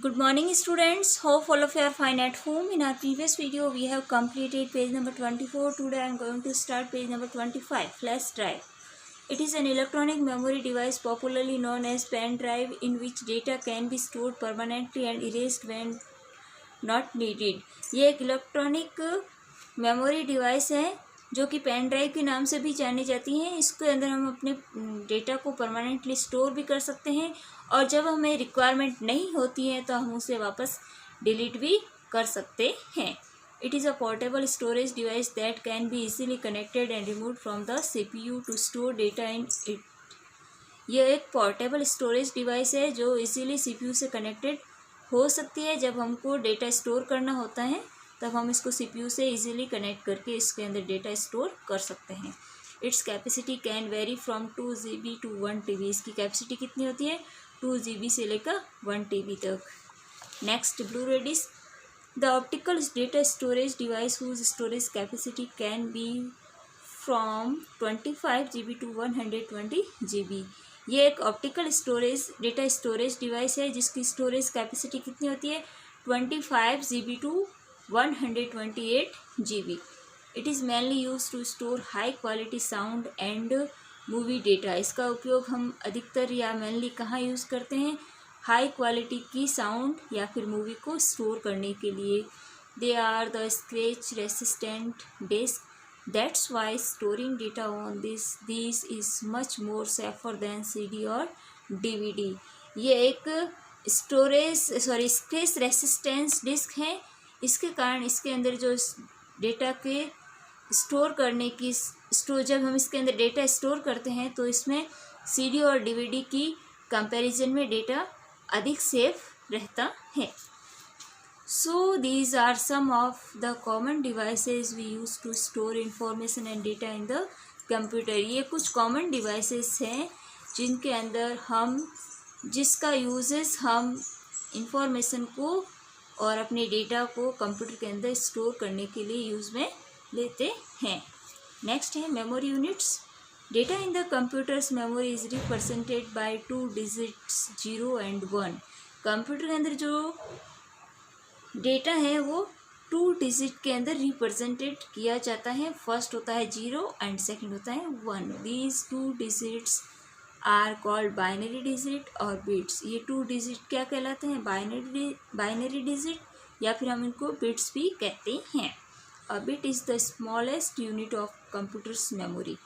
Good morning students, hope all of you are fine at home. In our previous video we have completed page number 24. Today I am going to start page number 25, flash drive. It is an electronic memory device popularly known as pen drive in which data can be stored permanently and erased when not needed. ये एक electronic memory device है जो कि pen drive के नाम से भी जानी जाती हैं। इसके अंदर हम अपने डेटा को परमानेंटली स्टोर भी कर सकते हैं और जब हमें रिक्वायरमेंट नहीं होती है तो हम उसे वापस डिलीट भी कर सकते हैं। It is a portable storage device that can be easily connected and removed from the CPU to store data in it. यह एक पोर्टेबल स्टोरेज डिवाइस है जो इजीली CPU से कनेक्टेड हो सकती है। जब हमको डेटा स्टोर करना होता है तब हम इसको CPU से इजीली कनेक्ट करके इसके अंदर डेटा स्टोर कर सकते हैं। Its capacity can vary from 2 GB to 1 TB। इसकी कैपेसिटी कितनी होती है? 2 GB से लेकर 1 TB तक। Next, blu ray disc. The optical data storage device whose storage capacity can be from 25 GB to 120 GB। ये एक optical storage data storage device है जिसकी स्टोरेज कैपेसिटी कितनी होती है? 25 GB to 128 GB। It is mainly use to store high quality sound and movie data. इसका उपयोग हम अधिकतर या मेनली कहाँ यूज़ करते हैं? हाई क्वालिटी की साउंड या फिर मूवी को स्टोर करने के लिए। They are the scratch resistant disc, that's why storing data on this is much more safer than CD और DVD। ये एक स्क्रैच रेसिस्टेंस डिस्क है। इसके कारण इसके अंदर जो डेटा के स्टोर करने की जब हम इसके अंदर डेटा स्टोर करते हैं तो इसमें CD और DVD की कंपैरिजन में डेटा अधिक सेफ रहता है। So these are some of the common devices we use to store information and data in the computer. ये कुछ कॉमन डिवाइसेस हैं जिनके अंदर जिसका यूजेस हम इंफॉर्मेशन को और अपने डेटा को कंप्यूटर के अंदर स्टोर करने के लिए यूज़ में लेते हैं। नेक्स्ट है memory units. Data in the computers memory is represented by 2 digits 0 and 1। Computer के अंदर जो डेटा है वो 2 डिजिट के अंदर रिप्रेजेंटेड किया जाता है। फर्स्ट होता है 0 एंड सेकंड होता है 1। These 2 digits are called binary digit और बिट्स। ये 2 डिजिट क्या कहलाते हैं? बाइनरी डिजिट या फिर हम इनको बिट्स भी कहते हैं। A bit is the smallest unit of computers memory.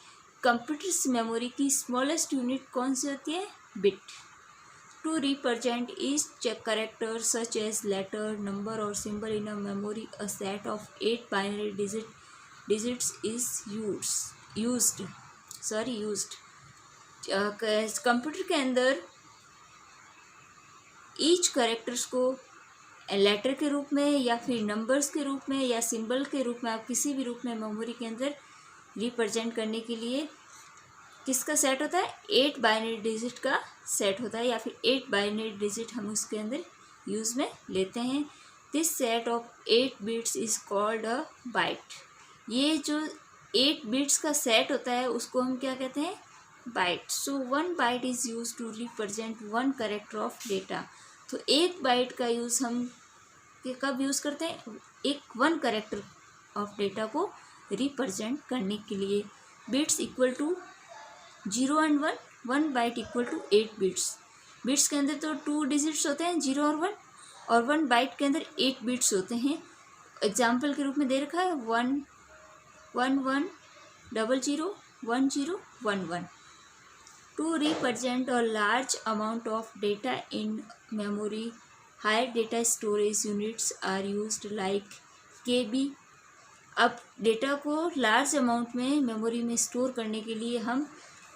Computers memory की स्मॉलेस्ट यूनिट कौन सी होती है? Bit. To represent each character such as letter, number और symbol in a memory a set of 8 binary digits is used. Computer के अंदर each characters को letter के रूप में या फिर नंबर्स के रूप में या सिंबल के रूप में, आप किसी भी रूप में मेमोरी के अंदर रिप्रेजेंट करने के लिए किसका सेट होता है? 8 बाइनरी डिजिट का सेट होता है या फिर 8 बाइनरी डिजिट हम उसके अंदर यूज़ में लेते हैं। This set of 8 bits is called a byte. ये जो 8 बिट्स का सेट होता है उसको हम क्या कहते हैं? Byte. So 1 byte is use to represent 1 character of data. तो 1 बाइट का यूज़ हम कब यूज़ करते हैं? 1 कैरेक्टर ऑफ डेटा को रिप्रेजेंट करने के लिए। Bits equal to 0 and 1, 1 byte equal to 8 bits. Bits के अंदर तो 2 डिजिट्स होते हैं 0 और 1, और 1 बाइट के अंदर 8 बिट्स होते हैं। एग्जाम्पल के रूप में दे रखा है 1 1 1 0 0 1 0 1 1। To represent a large amount of data in memory, higher data storage units are used like KB। अब डेटा को लार्ज अमाउंट में मेमोरी में स्टोर करने के लिए हम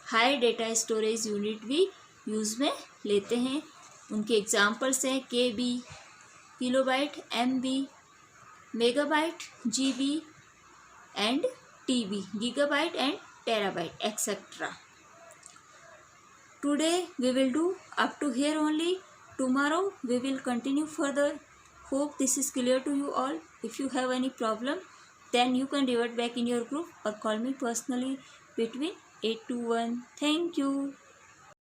हाई डेटा स्टोरेज यूनिट भी यूज़ में लेते हैं। उनके एग्जांपल्स हैं KB kilobyte, MB megabyte, GB and TB gigabyte and terabyte etcetera. Today we will do up to here only. Tomorrow we will continue further. Hope this is clear to you all. If you have any problem, then you can revert back in your group or call me personally between 8 to 1. Thank you.